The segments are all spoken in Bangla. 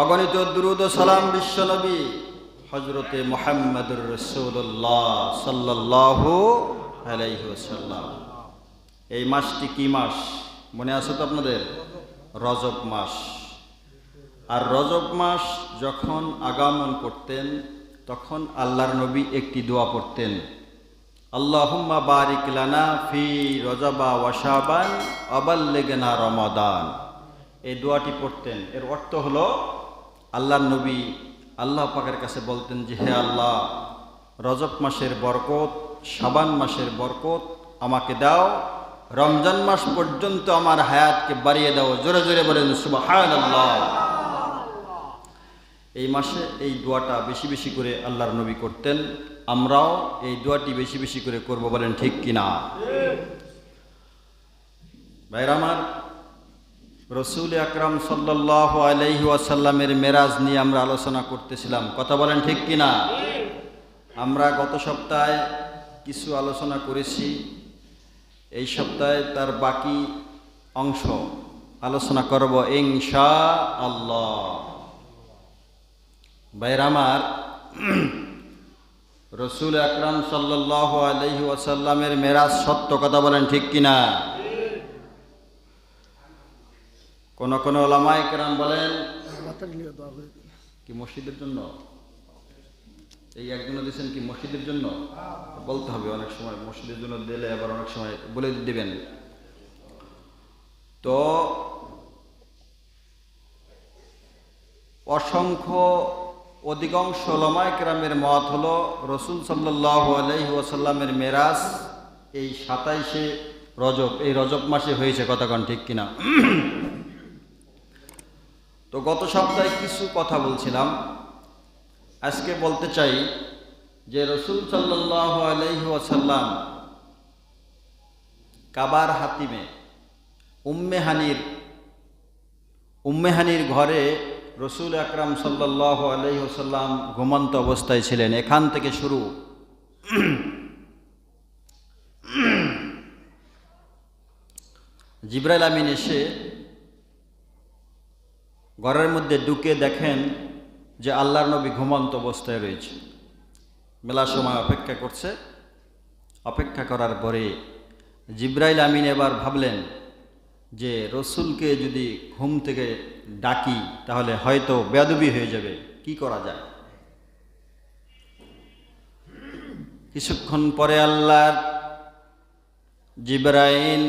অগণিত দুরূদ ও সালাম বিশ্বনবী হযরতে মুহাম্মদুর রাসূলুল্লাহ সাল্লাল্লাহু আলাইহি ওয়াসাল্লাম। এই মাসটি কি মাস মনে আছে তো আপনাদের? রজব মাস। আর রজব মাস যখন আগমন করতেন তখন আল্লাহর নবী একটি দোয়া পড়তেন, আল্লাহুম্মা বারিক লানা ফি রজবা ওয়া শাবান ওয়া বাল্লিগনা রমাদান। এই দোয়াটি পড়তেন। এর অর্থ হলো আল্লাহর নবী আল্লাহ পাকের কাছে বলতেন যে, হে আল্লাহ, রজব মাসের বরকত, শাবান মাসের বরকত আমাকে দাও, রমজান মাস পর্যন্ত আমার হায়াতকে বাড়িয়ে দাও। জোরে জোরে বলেন সুবহানাল্লাহ। এই মাসে এই দোয়াটা বেশি বেশি করে আল্লাহর নবী করতেন। আমরাও এই দোয়াটি বেশি বেশি করে করব, বলেন ঠিক কিনা? ভাইরা আমার, রসুল আকরাম সাল্লাল্লাহু আলাইহি ওয়াসাল্লামের মেরাজ নিয়ে আমরা আলোচনা করতেছিলাম, কথা বলেন ঠিক কিনা? আমরা গত সপ্তাহে কিছু আলোচনা করেছি, এই সপ্তাহে তার বাকি অংশ আলোচনা করব ইনশাআল্লাহ। ভাইরা আমার, রসুল আকরাম সাল্লাল্লাহু আলাইহি ওয়াসাল্লামের মেরাজ সত্য, কথা বলেন ঠিক কিনা? কোন কোন ওলামায়ে কেরাম বলেন কি মসজিদের জন্য, এই একজনে দিয়েছেন কি মসজিদের জন্য, বলতে হবে অনেক সময় মসজিদের জন্য দিলে আবার অনেক সময় বলে দিবেন। তো অসংখ্য অধিকাংশ ওলামায়ে কেরামের মত হলো রসুল সাল্লাল্লাহু আলাইহি ওয়াসাল্লামের মেরাজ এই 27শে রজব, এই রজব মাসে হয়েছে, কথা কন ঠিক কিনা? তো গত সপ্তাহে কিছু কথা বলছিলাম, আজকে বলতে চাই যে রসুল সাল্লাল্লাহু আলাইহি ওয়াসাল্লাম কাবার হাতিমে উম্মে হানির ঘরে রসুল আকরাম সাল্লাল্লাহু আলাইহি ওয়াসাল্লাম ঘুমন্ত অবস্থায় ছিলেন। এখান থেকে শুরু। জিবরাইল আমিন এসে ঘরের মধ্যে ঢুকে দেখেন যে আল্লাহর নবী ঘুমন্ত অবস্থায় রয়েছে। মেলা সময় অপেক্ষা করছে। অপেক্ষা করার পরে জিবরাইল আমিন এবার ভাবলেন যে রসুলকে যদি ঘুম থেকে ডাকি তাহলে হয়তো বেয়াদবি হয়ে যাবে, কি করা যায়? কিছুক্ষণ পরে আল্লাহর জিবরাইল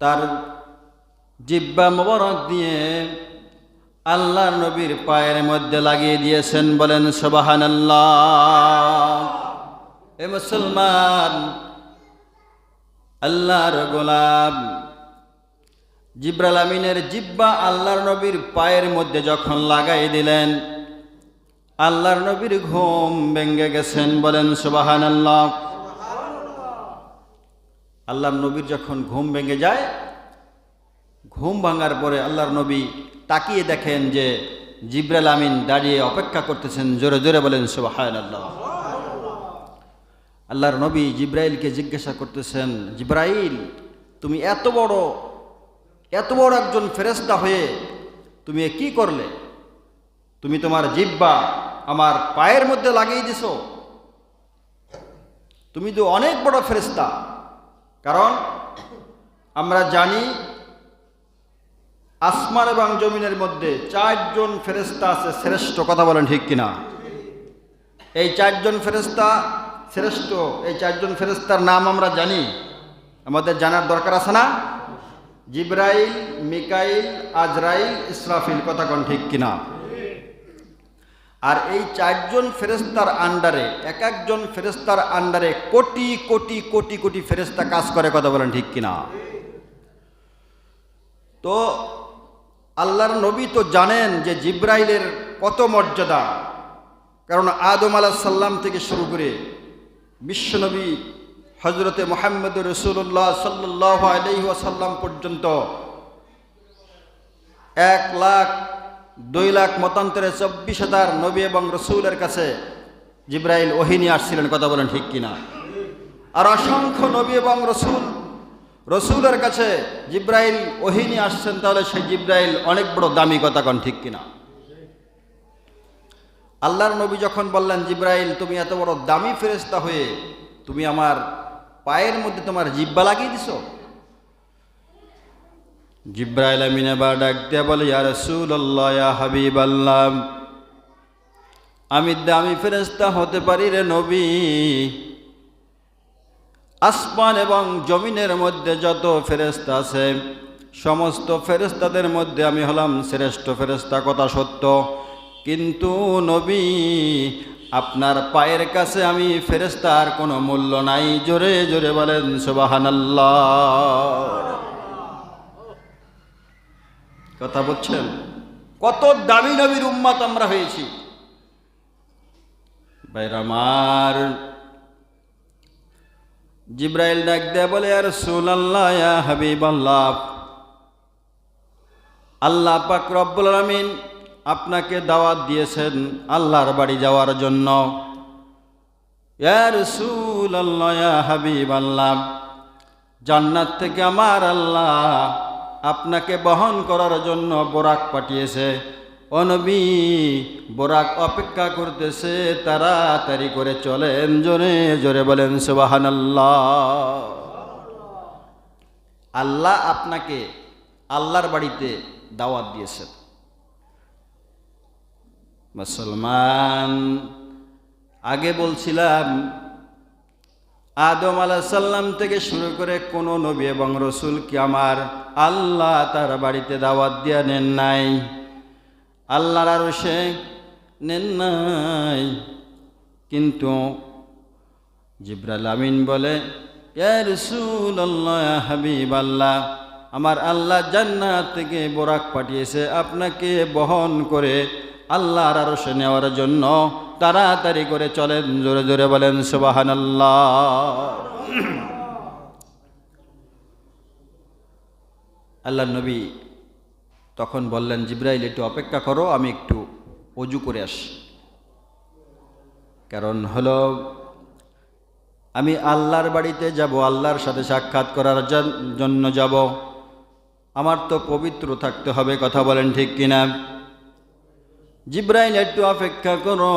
তার জিহ্বা মোবারক দিয়ে আল্লাহর নবীর পায়ের মধ্যে লাগিয়ে দিয়েছেন, বলেন সুবহানাল্লাহ। এ মুসলমান, আল্লাহর গোলাম জিবরাইল আমিনের জিহ্বা আল্লাহর নবীর পায়ের মধ্যে যখন লাগাই দিলেন, আল্লাহর নবীর ঘুম ভেঙে গেছেন, বলেন সুবহানাল্লাহ। আল্লাহর নবীর যখন ঘুম ভেঙে যায়, ঘুম ভাঙার পরে আল্লাহর নবী তাকিয়ে দেখেন যে জিবরাইল আমিন দাঁড়িয়ে অপেক্ষা করতেছেন। জোরে জোরে বলেন সুবহানাল্লাহ। আল্লাহর নবী জিবরাইলকে জিজ্ঞাসা করতেছেন, জিবরাইল, তুমি এত বড় একজন ফেরেশতা হয়ে তুমি কি করলে? তুমি তোমার জিহ্বা আমার পায়ের মধ্যে লাগিয়ে দিছো। তুমি তো অনেক বড় ফেরেশতা। কারণ আমরা জানি আসমান এবং জমিনের মধ্যে 4 জন ফেরেশতা আছে শ্রেষ্ঠ, কথা বলেন ঠিক কিনা? এই 4 জন ফেরেশতা শ্রেষ্ঠ। এই 4 জন ফেরেশতার নাম আমরা জানি, আমাদের জানার দরকার আছে না? জিবরাইল, মিকাইল, আজরাইল, ইসরাফিল, কথা কোন ঠিক কিনা? আর এই 4 জন ফেরেশতার আন্ডারে, এক একজন ফেরেশতার আন্ডারে কোটি কোটি কোটি কোটি ফেরেশতা কাজ করে, কথা বলেন ঠিক কিনা? তো আল্লাহর নবী তো জানেন যে জিবরাইলের কত মর্যাদা। কারণ আদম আলাইহিস সালাম থেকে শুরু করে বিশ্বনবী হযরতে মুহাম্মদুর রাসূলুল্লাহ সাল্লাল্লাহু আলাইহি ওয়াসাল্লাম পর্যন্ত 1 লাখ 2 লাখ মতান্তরে 24,000 নবী এবং রসুলের কাছে জিবরাইল ওহী নিয়ে আসছিলেন, কথা বলেন ঠিক কিনা? আর অসংখ্য নবী এবং রসুল রসুলের কাছে জিব্রাইল ওহী নিয়ে আসছেন, তাহলে সেই জিব্রাইল অনেক বড় দামি কথা, কোন ঠিক কিনা? আল্লাহর নবী যখন বললেন, জিব্রাইল তুমি এত বড় দামি ফেরেশতা হয়ে তুমি আমার পায়ের মধ্যে তোমার জিব্বা লাগিয়ে দিছো। জিব্রাইল আমিন এবার ডাক দিয়ে বলে, ইয়া রাসূলুল্লাহ, ইয়া হাবিবাল্লাহ, আমি দামি ফেরেশতা হতে পারি রে নবী, আসমান এবং জমিনের মধ্যে যত ফেরেশতা আছে সমস্ত ফেরেশতাদের মধ্যে আমি হলাম শ্রেষ্ঠ ফেরেশতা, কথা সত্য। কিন্তু নবী, আপনার পায়ের কাছে আমি ফেরেশতার কোনো মূল্য নাই। জোরে জোরে বলেন সুবহানাল্লাহ। কথা বলছেন? কত দামি নবীর উম্মত আমরা হয়েছি। ভাইরা আমার, জিব্রাইল ডাক দেয়া বলে, ইয়া রাসূলুল্লাহ, ইয়া হাবিবাল্লাহ, আল্লাহ পাক রব্বুল আলামিন আপনাকে দাওয়াত দিয়েছেন আল্লাহর বাড়ি যাওয়ার জন্য। ইয়া রাসূলুল্লাহ, ইয়া হাবিবাল্লাহ, জান্নাত থেকে আমার আল্লাহ আপনাকে বহন করার জন্য বোরাক পাঠিয়েছে। ও নবী, বোরাক অপেক্ষা করতেছে, তাড়াতাড়ি করে চলেন। জোরে জোরে বলেন সুবহানাল্লাহ। আল্লাহ আপনাকে আল্লাহর বাড়িতে দাওয়াত দিয়েছেন। মুসলমান, আগে বলছিলাম আদম আলাইহিস সালাম থেকে শুরু করে কোনো নবী এবং রসুলকে আমার আল্লাহ তার বাড়িতে দাওয়াত দিয়া নেন নাই, আল্লাহর আরশে নেন নাই। কিন্তু জিবরাইল আমিন বলে, ইয়া রাসূলুল্লাহ, ইয়া হাবিবাল্লাহ, আমার আল্লাহ জান্নাত থেকে বোরাক পাঠিয়েছে আপনাকে বহন করে আল্লাহর আরশে নেওয়ার জন্য। তাড়াতাড়ি করে চলেন। জোরে জোরে বলেন সুবহানাল্লাহ। আল্লাহর নবী তখন বললেন, জিব্রাইল একটু অপেক্ষা করো, আমি একটু ওযু করে আসি। কারণ হলো, আমি আল্লাহর বাড়িতে যাব, আল্লাহর সাথে সাক্ষাৎ করার জন্য যাব, আমার তো পবিত্র থাকতে হবে। কথা বলেন ঠিক কিনা? জিব্রাইল একটু অপেক্ষা করো।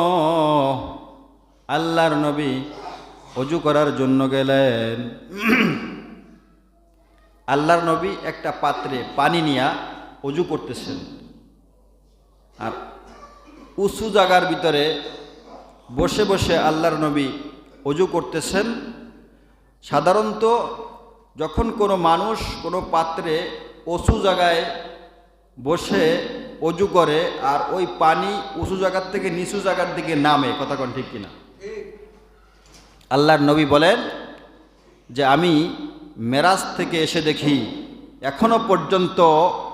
আল্লাহর নবী ওযু করার জন্য গেলেন। আল্লাহর নবী একটা পাত্রে পানি নিয়ে ওযু করতেছেন, আর উঁচু জায়গার ভিতরে বসে বসে আল্লাহর নবী ওযু করতেছেন। সাধারণত যখন কোনো মানুষ কোনো পাত্রে উঁচু জায়গায় বসে ওযু করে, আর ওই পানি উঁচু জায়গার থেকে নিচু জায়গার দিকে নামে, কথা কোন ঠিক কিনা? আল্লাহর নবী বলেন যে আমি মেরাজ থেকে এসে দেখি এখনো পর্যন্ত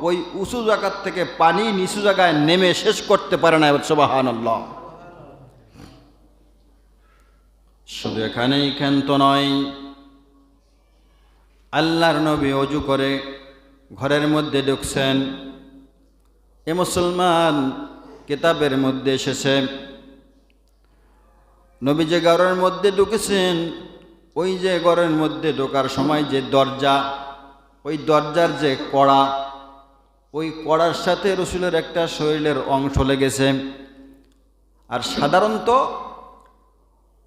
ওই উঁচু জায়গার থেকে পানি নিচু জায়গায় নেমে শেষ করতে পারে না। সুবহানাল্লাহ। শুধু এখানেই ক্ষান্ত নয়, আল্লাহর নবী ওযু করে ঘরের মধ্যে ঢুকছেন। এ মুসলমান, কিতাবের মধ্যে এসেছে নবী যে ঘরের মধ্যে ঢুকেছেন, ওই যে ঘরের মধ্যে ঢোকার সময় যে দরজা, ওই দরজার যে কড়া, ওই কড়ার সাথে রসুলের একটা শরীরের অংশ লেগেছে। আর সাধারণত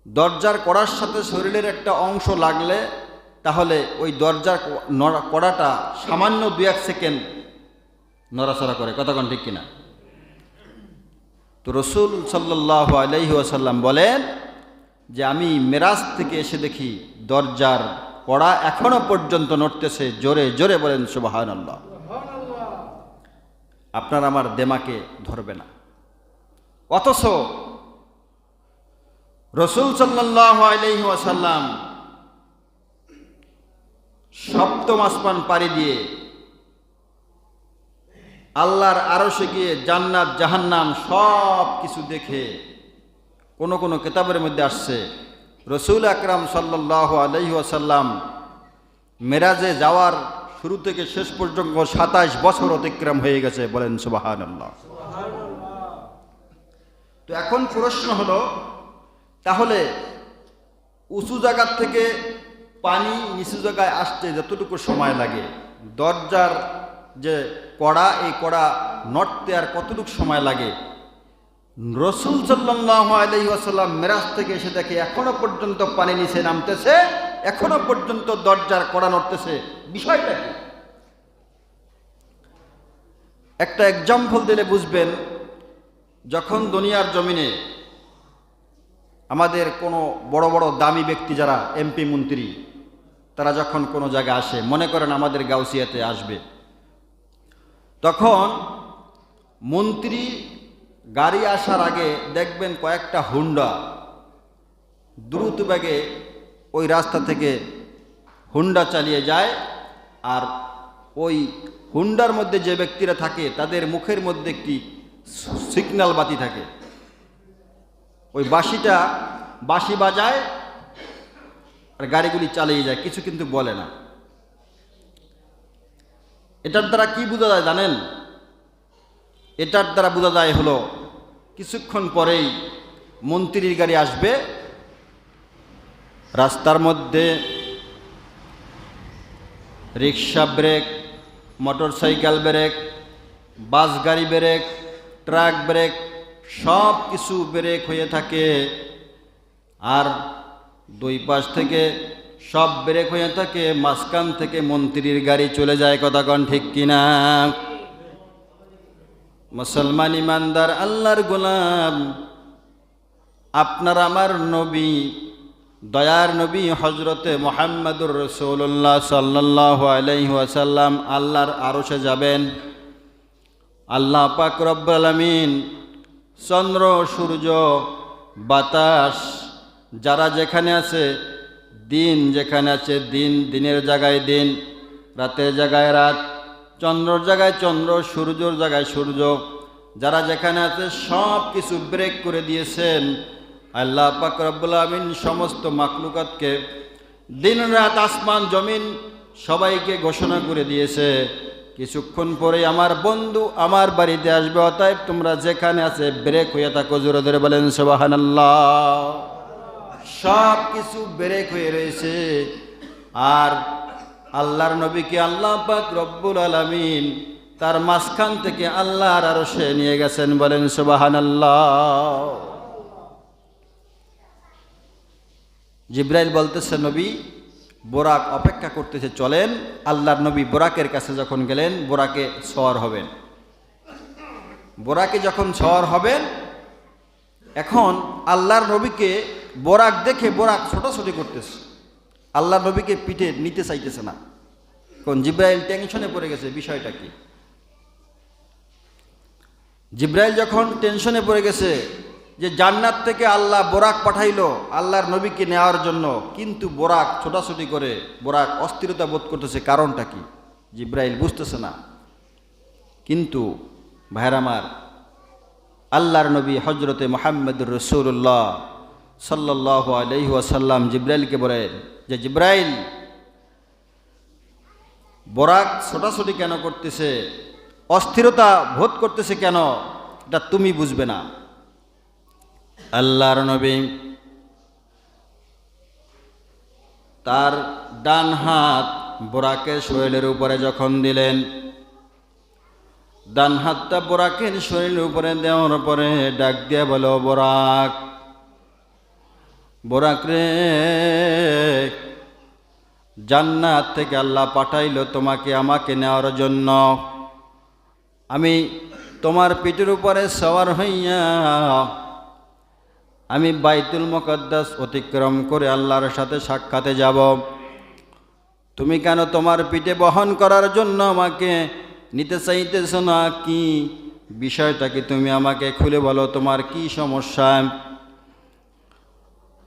দরজার কড়ার সাথে শরীরের একটা অংশ লাগলে তাহলে ওই দরজার কড়াটা সামান্য 2-1 সেকেন্ড নড়াচড়া করে, কথা কোন ঠিক কিনা? তো রসুল সাল্লাল্লাহু আলাইহি ওয়াসাল্লাম বলেন যে আমি মেরাজ থেকে এসে দেখি দরজার কড়া এখনো পর্যন্ত নড়তেছে। জোরে জোরে বলেন সুবহানাল্লাহ। আপনার আমার দেমাকে ধরবে না। অথচ রসুল সাল্লাল্লাহু আলাইহি ওয়াসাল্লাম সপ্তম আসমান পাড়ি দিয়ে আল্লাহর আরশে গিয়ে জান্নাত জাহান্নাম সব কিছু দেখে, কোন কোন কিতাবের মধ্যে আসছে রসুল আকরাম সাল্লাল্লাহু আলাইহি ওয়াসাল্লাম মেরাজে যাওয়ার শুরু থেকে শেষ পর্যন্ত 27 বছর অতিক্রম হয়ে গেছে। বলেন সুবহানাল্লাহ। তো এখন প্রশ্ন হলো, তাহলে উঁচু জায়গার থেকে পানি নিচু জায়গায় আসতে যতটুকু সময় লাগে, দরজার যে কড়া, এই কড়া নড়তে আর কতটুকু সময় লাগে, রসুল সাল্লাল্লাহু আলাইহি ওয়াসাল্লাম মেরাজ থেকে এসে দেখে এখনো পর্যন্ত পানি নিচে নামতেছে, এখনো পর্যন্ত দরজার কড়া নড়তেছে। বিষয়টা কি? একটা এক্সাম্পল দিলে বুঝবেন। যখন দুনিয়ার জমিনে আমাদের কোনো বড় বড় দামি ব্যক্তি যারা এমপি মন্ত্রী, তারা যখন কোনো জায়গায় আসে, মনে করেন আমাদের গাউসিয়াতে আসবে, তখন মন্ত্রী গাড়ি আসার আগে দেখবেন কয়েকটা হুন্ডা দ্রুত বেগে ওই রাস্তা থেকে হুন্ডা চালিয়ে যায়। আর ওই হুন্ডার মধ্যে যে ব্যক্তিরা থাকে তাদের মুখের মধ্যে একটি সিগন্যাল বাতি থাকে, ওই বাঁশি বাজায় আর গাড়িগুলি চালিয়ে যায়, কিছু কিন্তু বলে না। এটার দ্বারা কি বোঝা যায় জানেন? এটার দ্বারা বোঝা যায় হলো কিছুক্ষণ পরেই মন্ত্রীর গাড়ি আসবে, রাস্তার মধ্যে রিক্সা ব্রেক, মোটরসাইকেল ব্রেক, বাস গাড়ি ব্রেক, ট্রাক ব্রেক, সব কিছু ব্রেক হয়ে থাকে। আর দুই পাশ থেকে সব ব্রেক হয়ে থাকে, মাঝখান থেকে মন্ত্রীর গাড়ি চলে যায়। কথা কন ঠিক কিনা? মুসলমান ইমানদার আল্লাহর গোলাম, আপনার আমার নবী, দয়ার নবী হজরতে মুহাম্মদুর রাসূলুল্লাহ সাল্লাল্লাহু আলাইহি ওয়াসাল্লাম আল্লাহর আরশে যাবেন। আল্লাহ পাক রব্বুল আলামিন চন্দ্র, সূর্য, বাতাস, যারা যেখানে আছে, দিন যেখানে আছে দিন, দিনের জায়গায় দিন, রাতের জায়গায় রাত, চন্দ্রর জায়গায় চন্দ্র, সূর্যর জায়গায় সূর্য, যারা যেখানে আছে সব কিছু ব্রেক করে দিয়েছেন। আল্লাহ পাক রব্বুল আমিন সমস্ত মাখলুকাতকে, দিন রাত, আসমান জমিন সবাইকে ঘোষণা করে দিয়েছে, কিছুক্ষণ পরে আমার বন্ধু আমার বাড়িতে আসবে, অতএব তোমরা যেখানে আছে ব্রেক হয়ে থাকো। জোরে ধরে বলেন সুবহানাল্লাহ। সব কিছু ব্রেক হয়ে রয়েছে। আর আল্লাহর নবীকে আল্লাহ পাক রব্বুল আলামিন তার মাঝখান থেকে আল্লাহর আরশে নিয়ে গেছেন। বলেন সুবহানাল্লাহ। জিবরাইল বলতেছে, নবী বোরাক অপেক্ষা করতেছে, চলেন। আল্লাহর নবী বোরাকের কাছে যখন গেলেন, বোরাকে সওয়ার হবেন। বোরাকে যখন সওয়ার হবেন, এখন আল্লাহর নবীকে বোরাক দেখে বোরাক ছোটাছুটি করতেছে, আল্লাহর নবীকে পিঠে নিতে চাইতেছে না। কোন জিবরাইল টেনশনে পড়ে গেছে, বিষয়টা কি? জিবরাইল যখন টেনশনে পড়ে গেছে যে জান্নাত থেকে আল্লাহ বোরাক পাঠাইলো আল্লাহর নবীকে নেওয়ার জন্য, কিন্তু বোরাক ছোটাছুটি করে, বোরাক অস্থিরতা বোধ করতেছে, কারণটা কি জিবরাইল বুঝতেছে না। কিন্তু ভাইরা আমার, আল্লাহর নবী হজরতে মুহাম্মদুর রাসূলুল্লাহ সাল্লাল্লাহু আলাইহি ওয়াসাল্লাম জিবরাইলকে বলেন যে, জিবরাইল বোরাক ছোটাছুটি কেন করতেছে, অস্থিরতা বোধ করতেছে কেন, এটা তুমি বুঝবে না। আল্লাহর নবী তার ডান হাত বোরাকের শরীরের উপরে যখন দিলেন, ডান হাতটা বোরাকের শরীরের উপরে দেওয়ার পরে ডাক দিয়ে বলো, বোরাক, বোরাক রে, জান্নাত থেকে আল্লাহ পাঠাইলো তোমাকে আমাকে নেওয়ার জন্য। আমি তোমার পিঠের উপরে সওয়ার হইয়া আমি বাইতুল মুকাদ্দাস অতিক্রম করে আল্লাহর সাথে সাক্ষাতে যাব। তুমি কেন তোমার পিঠে বহন করার জন্য আমাকে নিতে চাইতেছ না? কি বিষয়টা কি তুমি আমাকে খুলে বলো, তোমার কি সমস্যা?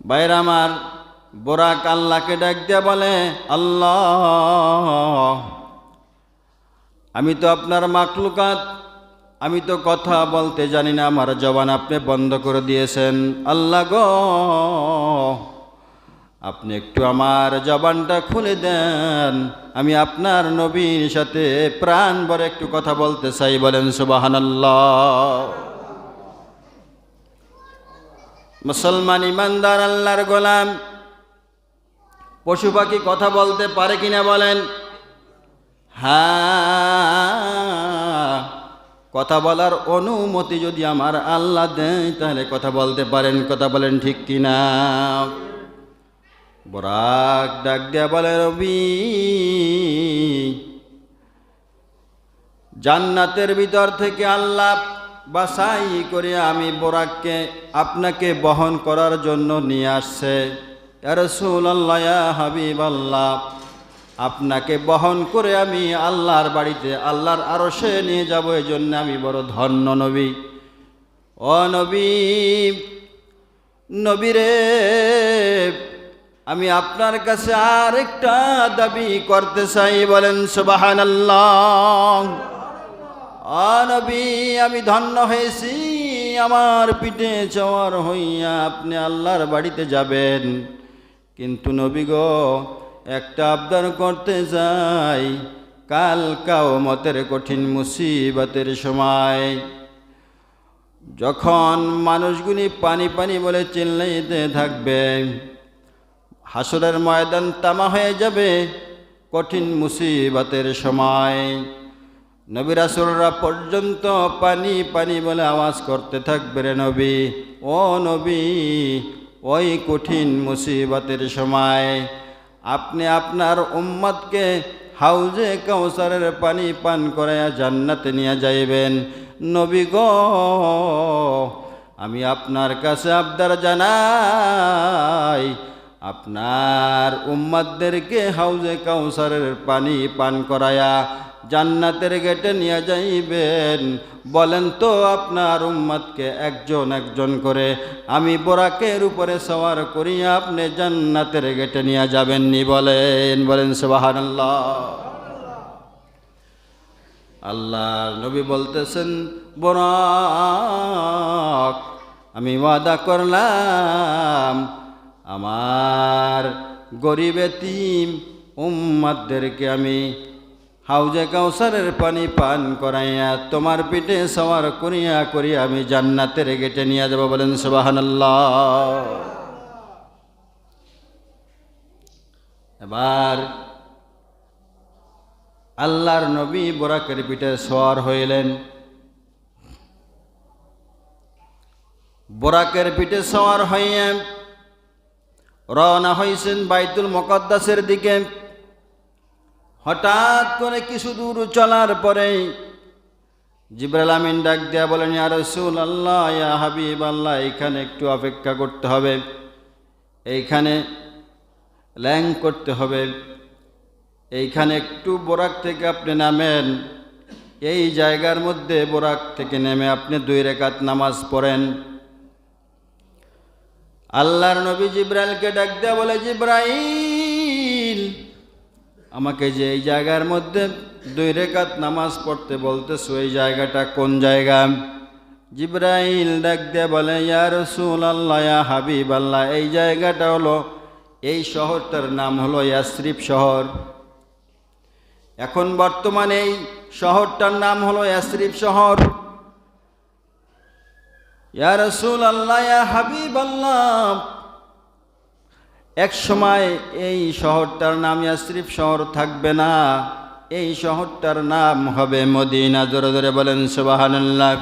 বাইরে আমার বোরাক আল্লাহকে ডাক দিয়ে বলে, আল্লাহ, আমি তো আপনার মাখলুকাত, আমি তো কথা বলতে জানি না, আমার জবান আপনি বন্ধ করে দিয়েছেন। আল্লাহ গো, আপনি একটু আমার জবানটা খুলে দেন, আমি আপনার নবীর সাথে প্রাণ ভরে একটু কথা বলতে চাই। বলেন সুবহানাল্লাহ। মুসলমান ইমানদার আল্লাহর গোলাম, পশু পাখি কথা বলতে পারে কিনা বলেন? হ্যাঁ, কথা বলার অনুমতি যদি আমার আল্লাহ দেয় তাহলে কথা বলতে পারেন। কথা বলেন ঠিক কিনা? বরাক ডাক দিয়া বলে, রবি জান্নাতের ভিতর থেকে আল্লাহ বাছাই করে আমি বোরাককে আপনাকে বহন করার জন্য নিয়ে আসছে। ইয়া রাসূলুল্লাহ, ইয়া হাবিবাল্লাহ, আপনাকে বহন করে আমি আল্লাহর বাড়িতে আল্লাহর আরশে নিয়ে যাব, এই জন্য আমি বড় ধন্য নবী। ও নবী, নবীরে আমি আপনার কাছে আর একটা দাবি করতে চাই, বলেন সুবহানাল্লাহ। ও নবী, আমি ধন্য হয়েছি, আমার পিঠে চওয়ার হইয়া আপনি আল্লাহর বাড়িতে যাবেন। কিন্তু নবী গো, একটা আবদার করতে যাই, কাল কিয়ামতের কঠিন মুসিবতের সময় যখন মানুষগুলি পানি পানি বলে চিল্লাইতে থাকবে, হাসরের ময়দান তামা হয়ে যাবে, কঠিন মুসিবতের সময় নবী রাসূলরা পর্যন্ত পানি পানি বলে আওয়াজ করতে থাকবে, রে নবী, ও নবী, ওই কঠিন মুসিবতের সময় আপনি আপনার উম্মতকে হাউজে কাউসারের পানি পান করাইয়া জান্নাতে নিয়ে যাইবেন। নবী গো, আমি আপনার কাছে আবদার জানাই, আপনার উম্মতদেরকে হাউজে কাউসারের পানি পান করায়া জান্নাতের গেটে নিয়ে যাইবেন। বলেন তো, আপনার উম্মতকে একজন একজন করে আমি বোরাকের উপরে সওয়ার করিয়া আপনি জান্নাতের গেটে নিয়ে যাবেন নি? বলেন, বলেন সুবহানাল্লাহ। আল্লাহ নবী বলতেছেন, বোরাক, আমি ওয়াদা করলাম আমার গরিব এতিম উম্মতদেরকে আমি হাউজে কাউসারের পানি পান করাইয়া তোমার পিঠে সওয়ার করিয়া করিয়া আমি জান্নাতের গেটে নিয়ে যাব। বলেন সুবহানাল্লাহ। এবার আল্লাহর নবী বোরাকের পিঠে সওয়ার হইলেন। বোরাকের পিঠে সওয়ার হইয়া রওনা হইছেন বাইতুল মুকাদ্দাসের দিকে। হঠাৎ করে কিছু দূর চলার পরে জিবরাইল আমিন ডাক দেয়া বলেন, ইয়া রাসূলুল্লাহ, ইয়া হাবিবাল্লাহ, এইখানে একটু অপেক্ষা করতে হবে, এইখানে ল্যাং করতে হবে, এইখানে একটু বোরাক থেকে আপনি নামেন, এই জায়গার মধ্যে বোরাক থেকে নেমে আপনি 2 রাকাত নামাজ পড়েন। আল্লাহর নবী জিবরাইলকে ডাক দেয়া বলে, জিবরাইল, আমাকে যে এই জায়গার মধ্যে 2 রাকাত নামাজ পড়তে বলতেছো, এই জায়গাটা কোন জায়গা? জিবরাইল ডাক দেয়া বলে, ইয়া রাসূলুল্লাহ, ইয়া হাবিবাল্লাহ, এই জায়গাটা হলো, এই শহরটার নাম হলো ইয়াসরিব শহর। এখন বর্তমানে এই শহরটার নাম হলো ইয়াসরিব শহর। ইয়া রাসূলুল্লাহ, ইয়া হাবিবাল্লাহ, এক সময় এই শহরটার নাম ইয়াসরিব শহর থাকবে না, এই শহরটার নাম হবে মদিনা। জোরে জোরে বলেন সুবহানাল্লাহ।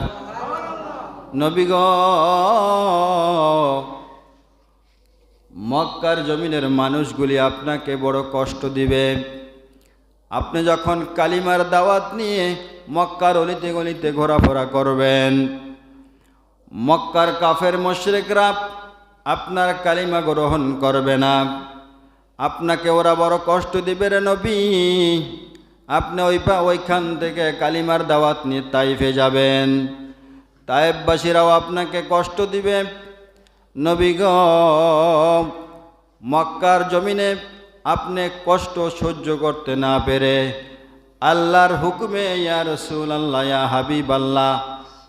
নবী গো, মক্কার জমিনের মানুষগুলি আপনাকে বড় কষ্ট দিবে। আপনি যখন কালিমার দাওয়াত নিয়ে মক্কার অলিতে গলিতে ঘোরাফেরা করবেন, মক্কার কাফের মুশরিকরা আপনার কালিমা গ্রহণ করবে না, আপনাকে ওরা বড় কষ্ট দিবে, রে নবী। আপনি ওইখান থেকে কালিমার দাওয়াত নিয়ে তাইফে যাবেন, তায়েফবাসীরাও আপনাকে কষ্ট দিবে। নবী গো, মক্কার জমিনে আপনি কষ্ট সহ্য করতে না পেরে আল্লাহর হুকুমে, ইয়া রাসূলুল্লাহ, ইয়া হাবিবাল্লাহ,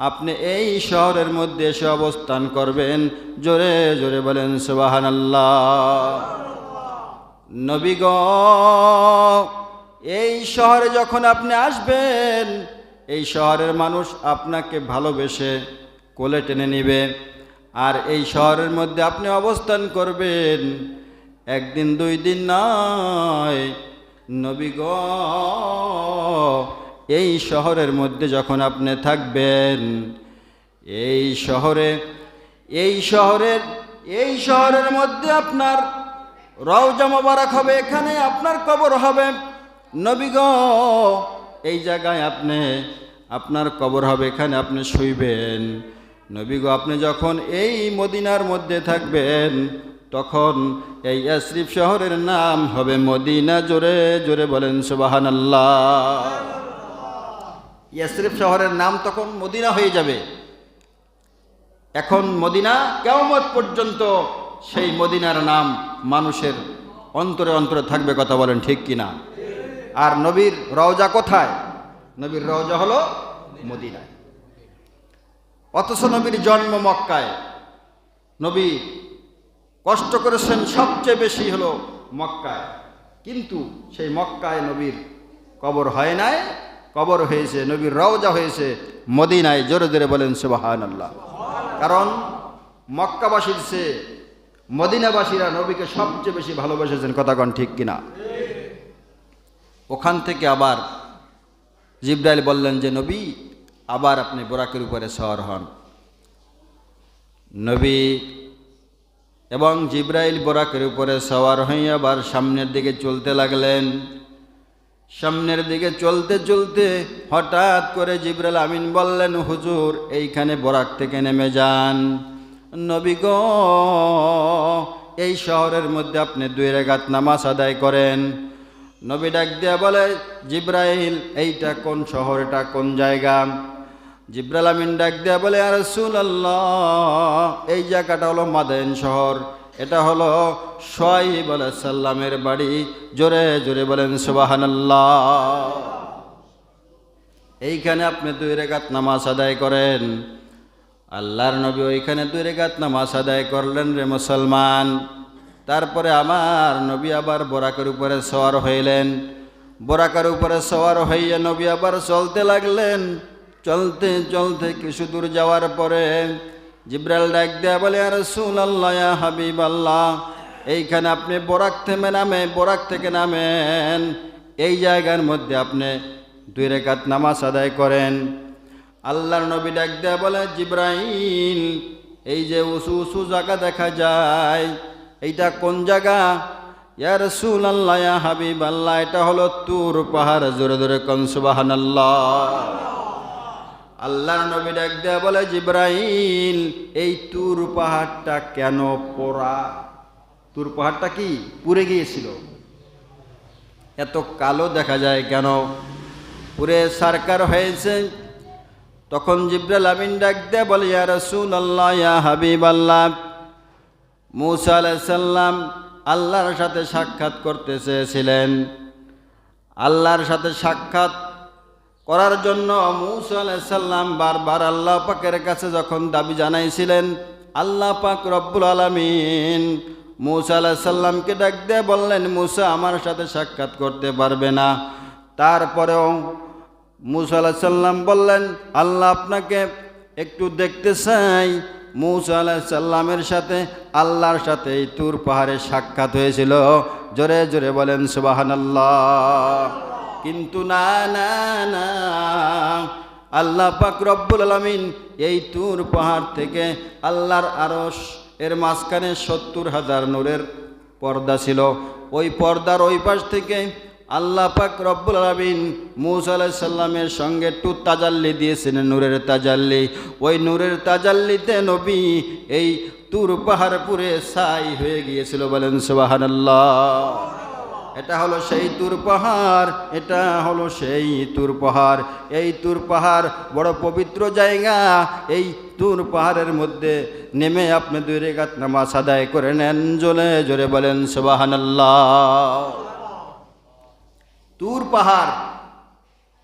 আপনি এই শহরের মধ্যে এসে অবস্থান করবেন। জোরে জোরে বলেন সুবহানাল্লাহ। নবী গো, এই শহরে যখন আপনি আসবেন, এই শহরের মানুষ আপনাকে ভালোবেসে কোলে টেনে নেবে, আর এই শহরের মধ্যে আপনি অবস্থান করবেন। একদিন দুই দিন নয় নবী গো, এই শহরের মধ্যে যখন আপনি থাকবেন, এই শহরের মধ্যে আপনার রওজা মোবারক হবে, এখানে আপনার কবর হবে। নবী গো, এই জায়গায় আপনার কবর হবে, এখানে আপনি শুইবেন। নবী গো, আপনি যখন এই মদিনার মধ্যে থাকবেন, তখন এই ইয়াসরিব শহরের নাম হবে মদিনা। জোরে জোরে বলেন সুবহানাল্লাহ। ইয়াসরিব শহরের নাম তখন মদিনা হয়ে যাবে। এখন মদিনা কিয়ামত পর্যন্ত সেই মদিনার নাম মানুষের অন্তরে অন্তরে থাকবে। কথা বলেন ঠিক কিনা? আর নবীর রওজা কোথায়? নবীর রওজা হলো মদিনায়। অথচ নবীর জন্ম মক্কায়। নবী কষ্ট করেছেন সবচেয়ে বেশি হলো মক্কায়, কিন্তু সেই মক্কায় নবীর কবর হয় নাই, কবর হয়েছে, নবীর রওজা হয়েছে মদিনায়। জোরে জোরে বলেন সুবহানাল্লাহ। কারণ মক্কাবাসীর চেয়ে মদিনাবাসীরা নবীকে সবচেয়ে বেশি ভালোবেসেছেন। কথা কন ঠিক কিনা? ওখান থেকে আবার জিবরাইল বললেন যে নবী, আবার আপনি বোরাকের উপরে সওয়ার হন। নবী এবং জিবরাইল বোরাকের উপরে সওয়ার হয়ে আবার সামনের দিকে চলতে লাগলেন। সামনের দিকে চলতে চলতে হঠাৎ করে জিবরাইল আমিন বললেন, হুজুর এইখানে বোরাক থেকে নেমে যান। নবী গো, এই শহরের মধ্যে আপনি 2 রাকাত নামাজ আদায় করেন। নবী ডাক দিয়া বলে, জিবরাইল এইটা কোন শহর, এটা কোন জায়গা? জিবরাইল আমিন ডাক দিয়া বলে, ইয়া রাসূলুল্লাহ, এই জায়গাটা হলো মাদায়েন শহর, এটা হলো শুআয়ব আলাইহিস সালামের বাড়ি। জোরে জোরে বলেন সুবহানাল্লাহ। এইখানে আপনি 2 রাকাত নামাজ আদায় করেন। আল্লাহর নবী ওইখানে 2 রাকাত নামাজ আদায় করলেন রে মুসলমান। তারপরে আমার নবী আবার বোরাকের উপরে সওয়ার হইলেন। বোরাকের উপরে সওয়ার হইয়া নবী আবার চলতে লাগলেন। চলতে চলতে কিছু দূর যাওয়ার পরে জিবরাইল ডাক দেয়া বলে, ইয়া রাসূলুল্লাহ, ইয়া হাবিবাল্লাহ, এইখানে আপনি বোরাক থেকে নামেন, এই জায়গার মধ্যে আপনি 2 রাকাত নামাজ আদায় করেন। আল্লাহর নবী ডাক দেয়া বলে, জিবরাইল, এই যে উঁচু উঁচু জায়গা দেখা যায়, এইটা কোন জায়গা? ইয়া রাসূলুল্লাহ, ইয়া হাবিবাল্লাহ, এটা হলো তুর পাহাড়। জোরে জোরে কোন সুবহানাল্লাহ। আল্লাহর নবী ডাক দেয়া বলে, জিবরাইল, এই তুর পাহাড়টা কেন পোড়া? তুর পাহাড়টা কি পুড়ে গিয়েছিল? এত কালো দেখা যায় কেন? পুরে সারকার হয়েছে। তখন জিবরাইল আমিন ডাক দেয়া বলে, ইয়া রাসূলুল্লাহ, ইয়া হাবিবাল্লাহ, মূসা আলাইহিস সালাম আল্লাহর সাথে সাক্ষাৎ করতে চেয়েছিলেন। আল্লাহর সাথে সাক্ষাৎ করার জন্য মূসা আলাইহিস সালাম বারবার আল্লাহ পাকের কাছে যখন দাবি জানাইছিলেন, আল্লাহ পাক রব্বুল আলামিন মূসা আলাইহিস সালামকে ডাক দিয়ে বললেন, মূসা আমার সাথে সাক্ষাৎ করতে পারবে না। তারপরেও মূসা আলাইহিস সালাম বললেন, আল্লাহ আপনাকে একটু দেখতে চাই। মূসা আলাইহিস সালামের সাথে আল্লাহর সাথে এই তুর পাহাড়ে সাক্ষাৎ হয়েছিল। জোরে জোরে বলেন সুবহানাল্লাহ। কিন্তু না না না, আল্লাহ পাক রব্বুল আলামিন এই তুর পাহাড় থেকে আল্লাহর আরশ এর মাঝখানে 70,000 নূরের পর্দা ছিল। ওই পর্দার ওই পাশ থেকে আল্লাহ পাক রব্বুল আলামিন মূসা আলাইহিস সালামের সঙ্গে একটু তাজাল্লি দিয়েছিলেন, নূরের তাজাল্লি। ওই নূরের তাজাল্লিতে নবী এই তুর পাহাড় পুরে ছাই হয়ে গিয়েছিল। বলেন সুবহানাল্লাহ। এটা হলো সেই তুর পাহাড়, এটা হলো সেই তুর পাহাড়। এই তুর পাহাড় বড় পবিত্র জায়গা। এই তুর পাহাড়ের মধ্যে নেমে আপনি 2 রাকাত নামাজ আদায় করে নেন। জোরে জোরে বলেন সুবহানাল্লাহ। তুর পাহাড়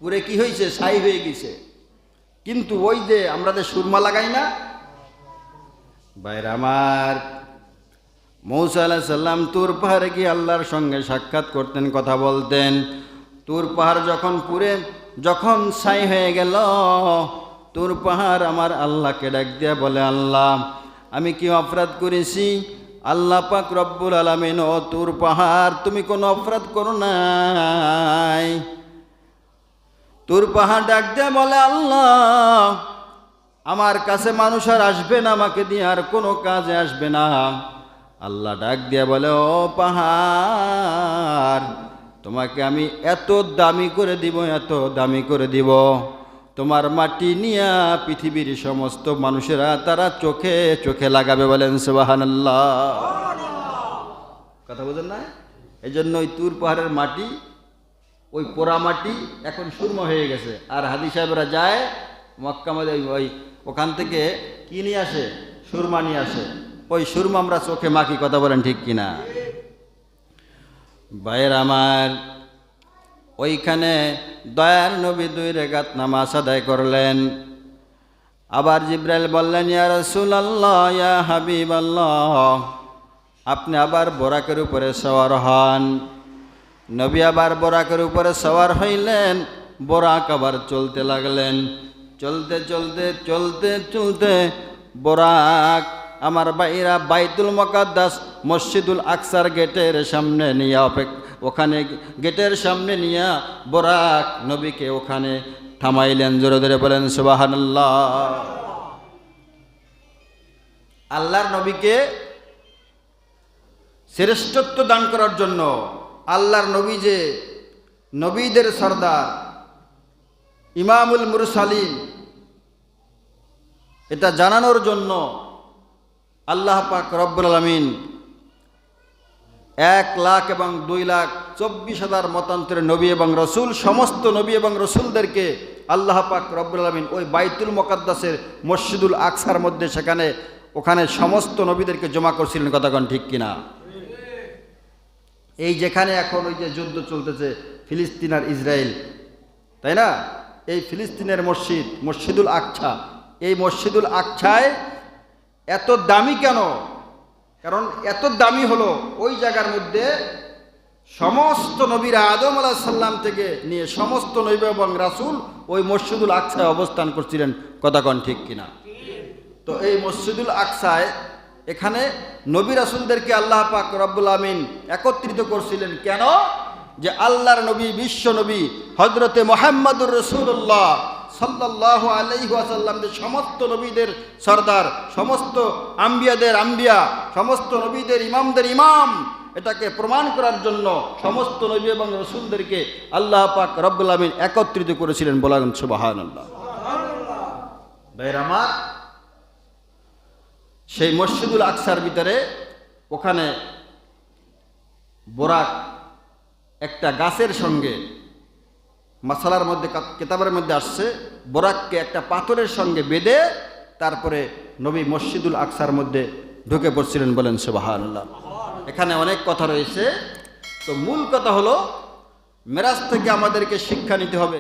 পুরে কি হয়েছে? ছাই হয়ে গেছে। কিন্তু ওই যে আমরা যে সুরমা লাগাই না বাইরে, আমার মূসা আলাইহিস সালাম তুর পাহাড়ে গিয়ে আল্লাহর সঙ্গে সাক্ষাৎ করতেন, কথা বলতেন। তুর পাহাড় যখন পুরে যখন ছাই হয়ে গেল, তুর পাহাড় আমার আল্লাহকে ডাক দিয়া বলে, আল্লাহ আমি কি অপরাধ করেছি? আল্লাহ পাক রব্বুল আলামিন, ও তুর পাহাড়, তুমি কোনো অপরাধ করো নাই। তুর পাহাড় ডাক দিয়ে বলে, আল্লাহ, আমার কাছে মানুষ আর আসবে না, আমাকে দিয়ে আর কোনো কাজে আসবে না। আল্লাহ ডাক দিয়ে বলে, ও পাহাড়, তোমাকে আমি এত দামি করে দিব, এত দামি করে দিব, তোমার মাটি নিয়া পৃথিবীর সমস্ত মানুষেরা তারা চোখে চোখে লাগাবে। বলেন সুবহানাল্লাহ। কথা বুঝেন না? এই জন্য ওই তুর পাহাড়ের মাটি, ওই পোড়া মাটি এখন সুরমা হয়ে গেছে। আর হাদি সাহেবরা যায় মক্কা মধ্যে, ওই ওখান থেকে কি নিয়ে আসে? সুরমা নিয়ে আসে। ওই সুরমা আমরা চোখে মাখি। কথা বলেন ঠিক কিনা? ভাইয়ের আমার, ওইখানে দয়ার নবী 2 রাকাত নামাজ আদায় করলেন। আবার জিব্রাইল বললেন, ইয়া রাসূলুল্লাহ, ইয়া হাবিবাল্লাহ, আপনি আবার বোরাকের উপরে সওয়ার হন। নবী আবার বোরাকের উপরে সওয়ার হইলেন। বোরাক আবার চলতে লাগলেন। চলতে চলতে চলতে চলতে বোরাক আমার ভাইরা বাইতুল মুকাদ্দাস মসজিদুল আকসার গেটের সামনে নিয়ে ওখানে গেটের সামনে নিয়ে বোরাক নবীকে ওখানে থামাইলেন। জোরে ধরে বলেন সুবহানাল্লাহ। আল্লাহর নবীকে শ্রেষ্ঠত্ব দান করার জন্য, আল্লাহর নবী যে নবীদের সরদার, ইমামুল মুরসালিন, এটা জানানোর জন্য আল্লাহ পাক রব্বুল আলামিন 1,00,000 এবং 2,24,000 মতান্তরের নবী এবং রসুল, সমস্ত নবী এবং রসুলদেরকে আল্লাহ পাক রব্বুল আলামিন ওই বাইতুল মুকাদ্দাসের মসজিদুল আকসার মধ্যে ওখানে সমস্ত নবীদেরকে জমা করছিলেন। কথাগণ ঠিক কিনা? এই যেখানে এখন ওই যে যুদ্ধ চলতেছে ফিলিস্তিন আর ইসরায়েল, তাই না? এই ফিলিস্তিনের মসজিদুল আকসা, এই মসজিদুল আকসায় এত দামি কেন? কারণ এত দামি হলো ওই জায়গার মধ্যে সমস্ত নবীরা আদম আলাইহিস সালাম থেকে নিয়ে সমস্ত নবী এবং রাসূল ওই মসজিদুল আকসায় অবস্থান করছিলেন। কথাগণ ঠিক কিনা? তো এই মসজিদুল আকসায় এখানে নবী রাসূলদেরকে আল্লাহ পাক রব্বুল আমিন একত্রিত করছিলেন। কেন? যে আল্লাহর নবী, বিশ্ব নবী হযরতে মুহাম্মদুর রাসূলুল্লাহ সাল্লাল্লাহু আলাইহি ওয়াসাল্লাম, যে সমস্ত নবীদের সরদার, সমস্ত আম্বিয়াদের আম্বিয়া, সমস্ত নবীদের ইমামদের ইমাম, এটাকে প্রমাণ করার জন্য সমস্ত নবী এবং রাসূলদেরকে আল্লাহ পাক রব্বুল আমিন একত্রিত করেছিলেন। বলেন সুবহানাল্লাহ। ভাইরা আমার, সেই মসজিদুল আকসার ভিতরে ওখানে বোরাক একটা গাছের সঙ্গে, মাসালার মধ্যে কিতাবের মধ্যে আসছে, বোরাককে একটা পাথরের সঙ্গে বেঁধে তারপরে নবী মসজিদুল আকসার মধ্যে ঢুকে পড়ছিলেন। বলেন সুবহানাল্লাহ। এখানে অনেক কথা রয়েছে, তো মূল কথা হলো মেরাজ থেকে আমাদেরকে শিক্ষা নিতে হবে।